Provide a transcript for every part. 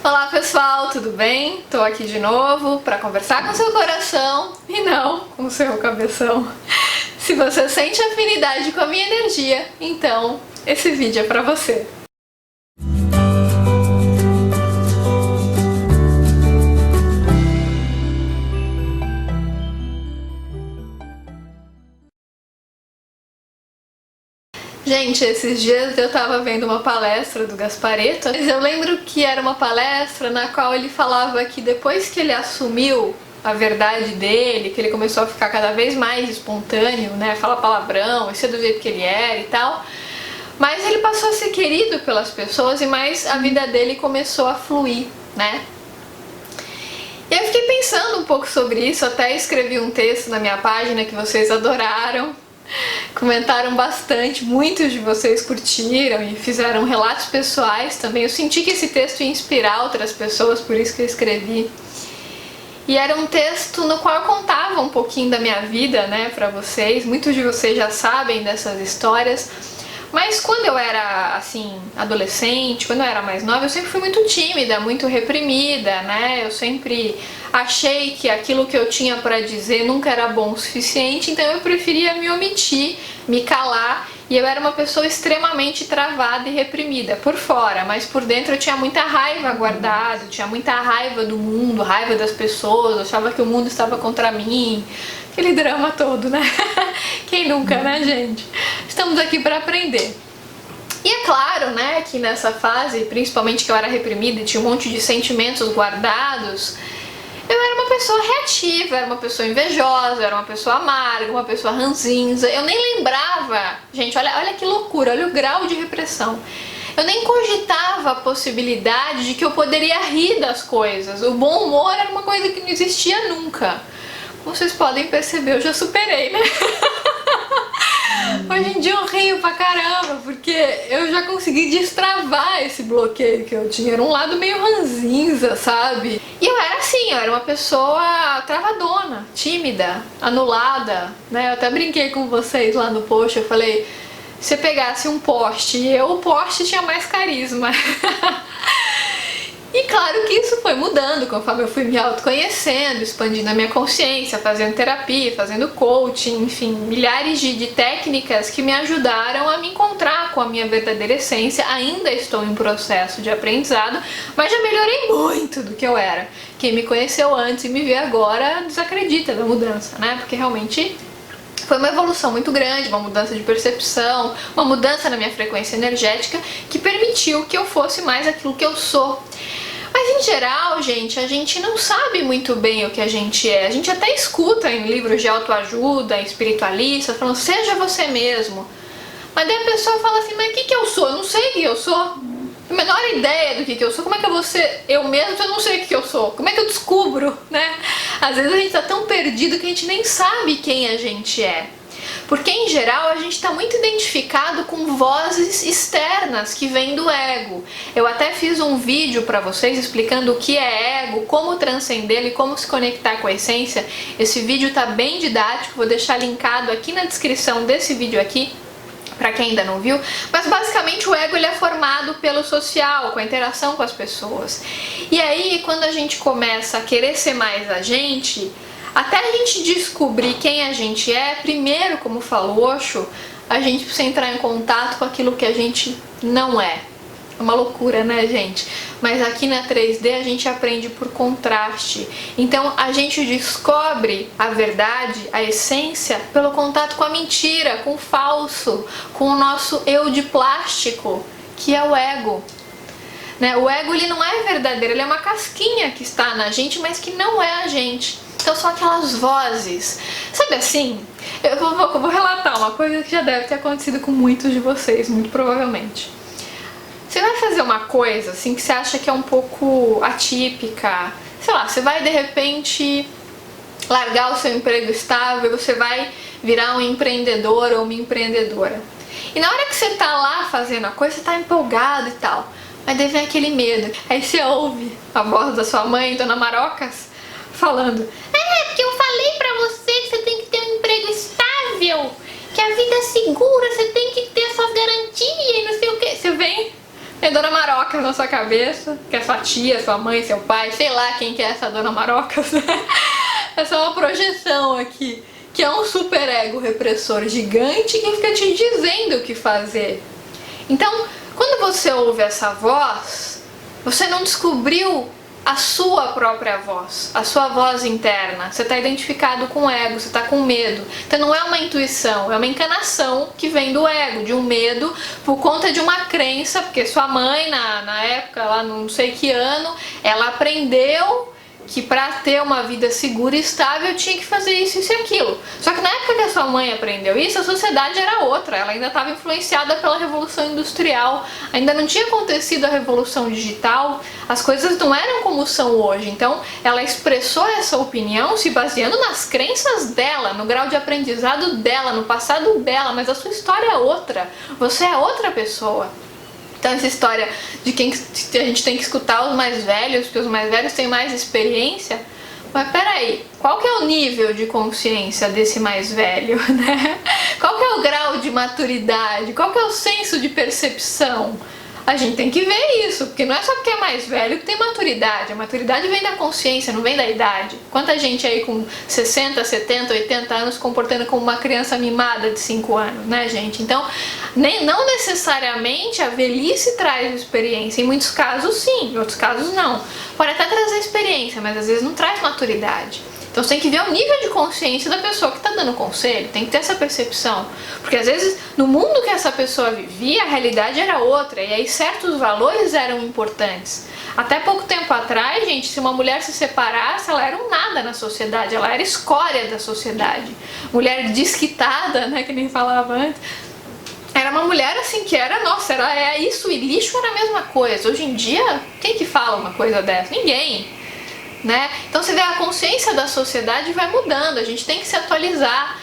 Olá pessoal, tudo bem? Tô aqui de novo para conversar com seu coração e não com o seu cabeção. Se você sente afinidade com a minha energia, então esse vídeo é para você. Gente, esses dias eu tava vendo uma palestra do Gasparetto, mas eu lembro que era uma palestra na qual ele falava que depois que ele assumiu a verdade dele, que ele começou a ficar cada vez mais espontâneo, né, falar palavrão, ser do jeito que ele era e tal, mas ele passou a ser querido pelas pessoas e mais a vida dele começou a fluir, né? E eu fiquei pensando um pouco sobre isso, até escrevi um texto na minha página que vocês adoraram. Comentaram bastante, muitos de vocês curtiram e fizeram relatos pessoais também. Eu senti que esse texto ia inspirar outras pessoas, por isso que eu escrevi. E era um texto no qual eu contava um pouquinho da minha vida, né, pra vocês. Muitos de vocês já sabem dessas histórias. Mas quando eu era, assim, adolescente, quando eu era mais nova, eu sempre fui muito tímida, muito reprimida, né? Eu sempre achei que aquilo que eu tinha pra dizer nunca era bom o suficiente, então eu preferia me omitir, me calar, e eu era uma pessoa extremamente travada e reprimida por fora, mas por dentro eu tinha muita raiva guardada, tinha muita raiva do mundo, raiva das pessoas, eu achava que o mundo estava contra mim, aquele drama todo, né? Quem nunca, né, gente? Estamos aqui para aprender. E é claro, né, que nessa fase, principalmente que eu era reprimida e tinha um monte de sentimentos guardados, eu era uma pessoa reativa, era uma pessoa invejosa, era uma pessoa amarga, uma pessoa ranzinza. Eu nem lembrava, gente, olha que loucura, olha o grau de repressão. Eu nem cogitava a possibilidade de que eu poderia rir das coisas. O bom humor era uma coisa que não existia nunca. Como vocês podem perceber, eu já superei, né? Hoje em dia eu rio pra caramba, porque eu já consegui destravar esse bloqueio que eu tinha. Era um lado meio ranzinza, sabe? E eu era assim, eu era uma pessoa travadona, tímida, anulada, né? Eu até brinquei com vocês lá no post, eu falei, se você pegasse um poste, o poste tinha mais carisma. E claro que isso foi mudando conforme eu fui me autoconhecendo, expandindo a minha consciência, fazendo terapia, fazendo coaching, enfim, milhares de técnicas que me ajudaram a me encontrar com a minha verdadeira essência. Ainda estou em processo de aprendizado, mas já melhorei muito do que eu era. Quem me conheceu antes e me vê agora desacredita da mudança, né? Porque realmente foi uma evolução muito grande, uma mudança de percepção, uma mudança na minha frequência energética que permitiu que eu fosse mais aquilo que eu sou. Mas em geral, gente, a gente não sabe muito bem o que a gente é. A gente até escuta em livros de autoajuda, em espiritualistas, falando, seja você mesmo. Mas daí a pessoa fala assim, mas o que eu sou? Eu não sei o que eu sou. A menor ideia do que eu sou. Como é que eu vou ser eu mesmo se eu não sei o que eu sou? Como é que eu descubro, né? Às vezes a gente tá tão perdido que a gente nem sabe quem a gente é. Porque em geral a gente está muito identificado com vozes externas que vêm do ego. Eu até fiz um vídeo para vocês explicando o que é ego, como transcendê-lo e como se conectar com a essência. Esse vídeo tá bem didático, vou deixar linkado aqui na descrição desse vídeo aqui, para quem ainda não viu, mas basicamente o ego ele é formado pelo social, com a interação com as pessoas. E aí, quando a gente começa a querer ser mais a gente, até a gente descobrir quem a gente é, primeiro, como falou Osho, a gente precisa entrar em contato com aquilo que a gente não é. É uma loucura, né, gente? Mas aqui na 3D a gente aprende por contraste. Então a gente descobre a verdade, a essência, pelo contato com a mentira, com o falso, com o nosso eu de plástico, que é o ego. Né? O ego ele não é verdadeiro, ele é uma casquinha que está na gente, mas que não é a gente. Então são aquelas vozes. Sabe assim? Eu vou relatar uma coisa que já deve ter acontecido com muitos de vocês, muito provavelmente. Você vai fazer uma coisa assim que você acha que é um pouco atípica, sei lá, você vai de repente largar o seu emprego estável, você vai virar um empreendedor ou uma empreendedora. E na hora que você tá lá fazendo a coisa, você tá empolgado e tal, mas daí vem aquele medo. Aí você ouve a voz da sua mãe, Dona Marocas, falando, porque eu falei pra você que você tem que ter um emprego estável, que a vida é segura, você tem que ter suas garantias e não sei o que. Você vem Tem Dona Maroca na sua cabeça, que é sua tia, sua mãe, seu pai, sei lá quem que é essa Dona Maroca. Essa é uma projeção aqui, que é um superego repressor gigante que fica te dizendo o que fazer. Então, quando você ouve essa voz, você não descobriu a sua própria voz, a sua voz interna. Você está identificado com o ego, você está com medo. Então não é uma intuição, é uma encanação que vem do ego, de um medo por conta de uma crença, porque sua mãe na época, lá não sei que ano, ela aprendeu que para ter uma vida segura e estável tinha que fazer isso e aquilo. Só que na época que a sua mãe aprendeu isso, a sociedade era outra, ela ainda estava influenciada pela Revolução Industrial, ainda não tinha acontecido a Revolução Digital, as coisas não eram como são hoje. Então ela expressou essa opinião se baseando nas crenças dela, no grau de aprendizado dela, no passado dela, mas a sua história é outra, você é outra pessoa. Então essa história de quem a gente tem que escutar os mais velhos, porque os mais velhos têm mais experiência, mas peraí, qual que é o nível de consciência desse mais velho, né? Qual que é o grau de maturidade, qual que é o senso de percepção? A gente tem que ver isso, porque não é só porque é mais velho que tem maturidade. A maturidade vem da consciência, não vem da idade. Quanta gente aí com 60, 70, 80 anos se comportando como uma criança mimada de 5 anos, né, gente? Então, não necessariamente a velhice traz experiência. Em muitos casos, sim. Em outros casos, não. Pode até trazer experiência, mas às vezes não traz maturidade. Então você tem que ver o nível de consciência da pessoa que está dando conselho, tem que ter essa percepção. Porque às vezes, no mundo que essa pessoa vivia, a realidade era outra, e aí certos valores eram importantes. Até pouco tempo atrás, gente, se uma mulher se separasse, ela era um nada na sociedade, ela era escória da sociedade. Mulher desquitada, né, que nem falava antes. Era uma mulher assim que era, nossa, era isso, e lixo era a mesma coisa. Hoje em dia, quem que fala uma coisa dessa? Ninguém. Né? Então você vê, a consciência da sociedade vai mudando, a gente tem que se atualizar.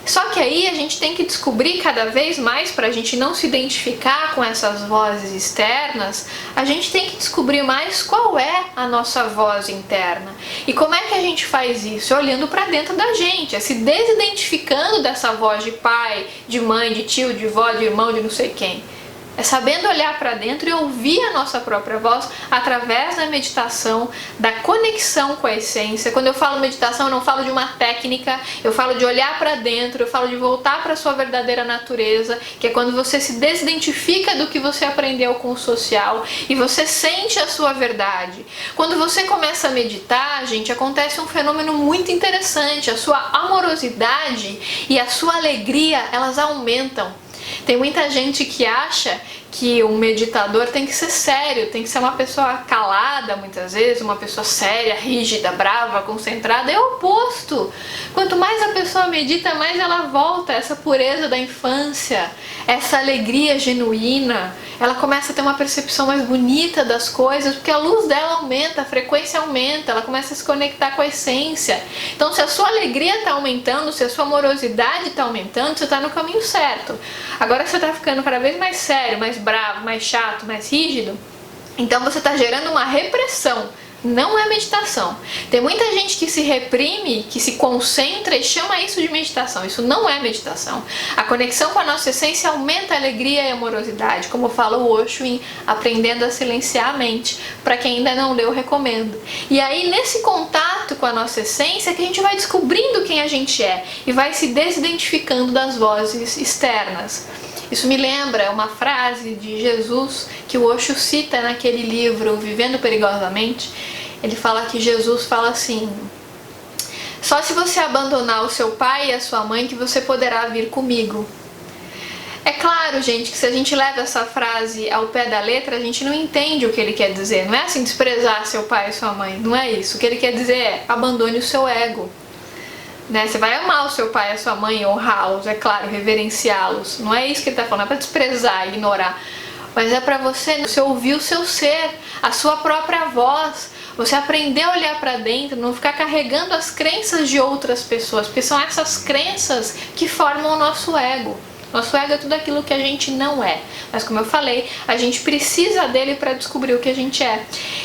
Só que aí a gente tem que descobrir cada vez mais, para a gente não se identificar com essas vozes externas, a gente tem que descobrir mais qual é a nossa voz interna. E como é que a gente faz isso? Olhando para dentro da gente, é se desidentificando dessa voz de pai, de mãe, de tio, de vó, de irmão, de não sei quem. É sabendo olhar para dentro e ouvir a nossa própria voz através da meditação, da conexão com a essência. Quando eu falo meditação, eu não falo de uma técnica, eu falo de olhar para dentro, eu falo de voltar para a sua verdadeira natureza, que é quando você se desidentifica do que você aprendeu com o social e você sente a sua verdade. Quando você começa a meditar, gente, acontece um fenômeno muito interessante, a sua amorosidade e a sua alegria, elas aumentam. Tem muita gente que acha que um meditador tem que ser sério, tem que ser uma pessoa calada muitas vezes, uma pessoa séria, rígida, brava, concentrada. É o oposto. Quanto mais a pessoa medita, mais ela volta a essa pureza da infância, essa alegria genuína. Ela começa a ter uma percepção mais bonita das coisas, porque a luz dela aumenta, a frequência aumenta, ela começa a se conectar com a essência. Então, se a sua alegria está aumentando, se a sua amorosidade está aumentando, você está no caminho certo. Agora você está ficando cada vez mais sério, mais bravo, mais chato, mais rígido, então você está gerando uma repressão. Não é meditação. Tem muita gente que se reprime, que se concentra e chama isso de meditação. Isso não é meditação. A conexão com a nossa essência aumenta a alegria e a amorosidade, como fala o Osho em Aprendendo a Silenciar a Mente. Para quem ainda não leu, recomendo. E aí, nesse contato com a nossa essência, que a gente vai descobrindo quem a gente é e vai se desidentificando das vozes externas. Isso me lembra uma frase de Jesus que o Osho cita naquele livro Vivendo Perigosamente. Ele fala que Jesus fala assim: só se você abandonar o seu pai e a sua mãe que você poderá vir comigo. É claro, gente, que se a gente leva essa frase ao pé da letra, a gente não entende o que ele quer dizer. Não é assim desprezar seu pai e sua mãe, não é isso. O que ele quer dizer é abandone o seu ego. Né? Você vai amar o seu pai e a sua mãe, honrá-los, é claro, reverenciá-los. Não é isso que ele está falando, é para desprezar, ignorar. Mas é para você ouvir o seu ser, a sua própria voz. Você aprender a olhar para dentro, não ficar carregando as crenças de outras pessoas, porque são essas crenças que formam o nosso ego. Nosso ego é tudo aquilo que a gente não é. Mas como eu falei, a gente precisa dele para descobrir o que a gente é.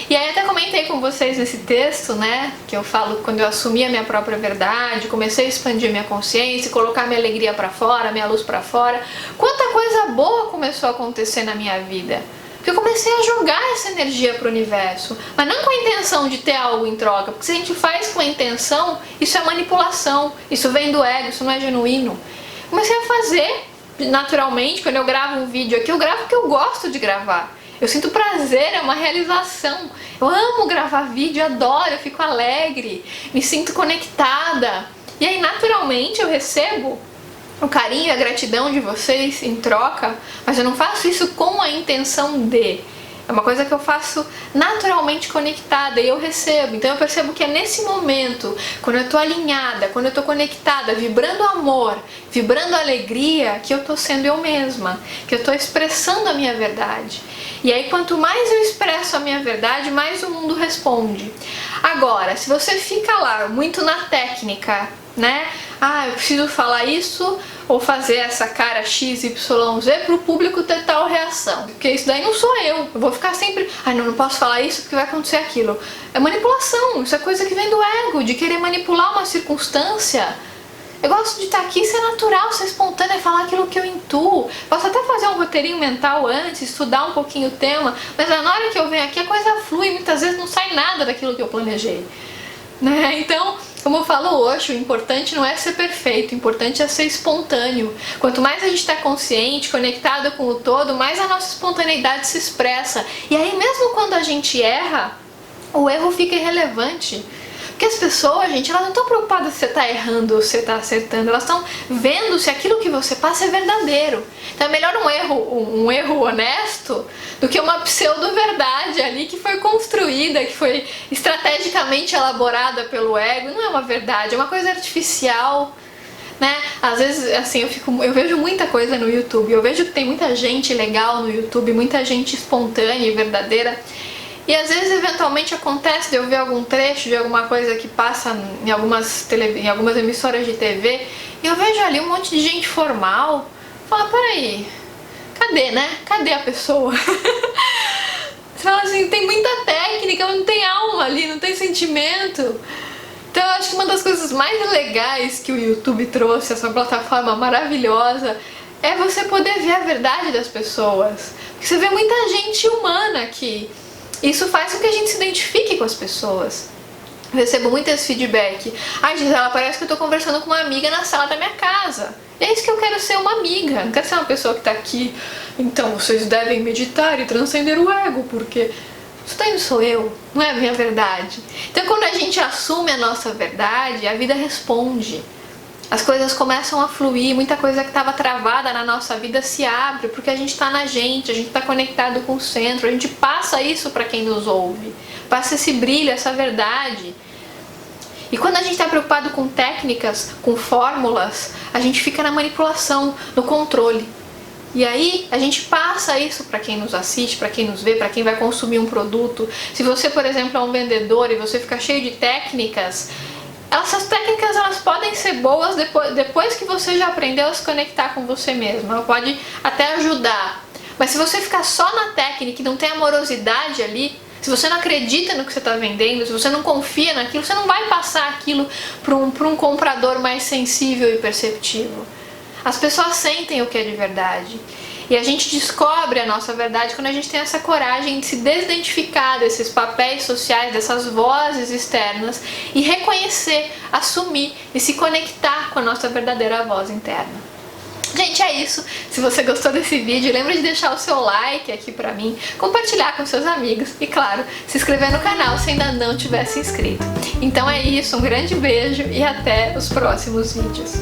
E aí até comentei com vocês nesse texto, né? Que eu falo quando eu assumi a minha própria verdade, comecei a expandir minha consciência, colocar minha alegria para fora, minha luz para fora. Quanta coisa boa começou a acontecer na minha vida. Porque eu comecei a jogar essa energia pro universo, mas não com a intenção de ter algo em troca, porque se a gente faz com a intenção, isso é manipulação, isso vem do ego, isso não é genuíno. Comecei a fazer naturalmente. Quando eu gravo um vídeo aqui, eu gravo porque eu gosto de gravar. Eu sinto prazer, é uma realização. Eu amo gravar vídeo, adoro, eu fico alegre, me sinto conectada. E aí, naturalmente, eu recebo o carinho e a gratidão de vocês em troca, mas eu não faço isso com a intenção de. É uma coisa que eu faço naturalmente conectada e eu recebo. Então eu percebo que é nesse momento, quando eu tô alinhada, quando eu tô conectada, vibrando amor, vibrando alegria, que eu tô sendo eu mesma, que eu tô expressando a minha verdade. E aí quanto mais eu expresso a minha verdade, mais o mundo responde. Agora, se você fica lá muito na técnica, né? Ah, eu preciso falar isso ou fazer essa cara XYZ pro público ter tal reação. Porque isso daí não sou eu. Eu vou ficar sempre, não posso falar isso porque vai acontecer aquilo. É manipulação, isso é coisa que vem do ego, de querer manipular uma circunstância. Eu gosto de estar aqui, ser natural, ser espontânea, falar aquilo que eu intuo. Posso até fazer um roteirinho mental antes, estudar um pouquinho o tema, mas na hora que eu venho aqui a coisa flui, muitas vezes não sai nada daquilo que eu planejei. Né? Então, como eu falo hoje, o importante não é ser perfeito, o importante é ser espontâneo. Quanto mais a gente está consciente, conectado com o todo, mais a nossa espontaneidade se expressa. E aí mesmo quando a gente erra, o erro fica irrelevante. Porque as pessoas, gente, elas não estão preocupadas se você está errando ou se você está acertando, elas estão vendo se aquilo que você passa é verdadeiro. Então é melhor um erro honesto do que uma pseudo-verdade ali que foi construída, que foi estrategicamente elaborada pelo ego. Não é uma verdade, é uma coisa artificial, né? Às vezes, assim, eu vejo muita coisa no YouTube, eu vejo que tem muita gente legal no YouTube, muita gente espontânea e verdadeira. E às vezes, eventualmente, acontece de eu ver algum trecho de alguma coisa que passa em algumas emissoras de TV e eu vejo ali um monte de gente formal. Fala, peraí, cadê, né? Cadê a pessoa? Você fala assim, tem muita técnica, mas não tem alma ali, não tem sentimento. Então eu acho que uma das coisas mais legais que o YouTube trouxe, essa plataforma maravilhosa, é você poder ver a verdade das pessoas. Porque você vê muita gente humana aqui. Isso faz com que a gente se identifique com as pessoas. Eu recebo muito esse feedback. Ai, Gisela, parece que eu tô conversando com uma amiga na sala da minha casa. E é isso que eu quero ser, uma amiga. Não quero ser uma pessoa que tá aqui. Então, vocês devem meditar e transcender o ego, porque isso daí não sou eu, não é a minha verdade. Então, quando a gente assume a nossa verdade, a vida responde. As coisas começam a fluir, muita coisa que estava travada na nossa vida se abre, porque a gente está na gente, a gente está conectado com o centro, a gente passa isso para quem nos ouve, passa esse brilho, essa verdade. E quando a gente está preocupado com técnicas, com fórmulas, a gente fica na manipulação, no controle. E aí a gente passa isso para quem nos assiste, para quem nos vê, para quem vai consumir um produto. Se você, por exemplo, é um vendedor e você fica cheio de técnicas, essas técnicas elas podem ser boas depois que você já aprendeu a se conectar com você mesmo. Ela pode até ajudar. Mas se você ficar só na técnica e não tem amorosidade ali, se você não acredita no que você está vendendo, se você não confia naquilo, você não vai passar aquilo para um comprador mais sensível e perceptivo. As pessoas sentem o que é de verdade. E a gente descobre a nossa verdade quando a gente tem essa coragem de se desidentificar desses papéis sociais, dessas vozes externas e reconhecer, assumir e se conectar com a nossa verdadeira voz interna. Gente, é isso. Se você gostou desse vídeo, lembra de deixar o seu like aqui pra mim, compartilhar com seus amigos e, claro, se inscrever no canal se ainda não tiver se inscrito. Então é isso, um grande beijo e até os próximos vídeos.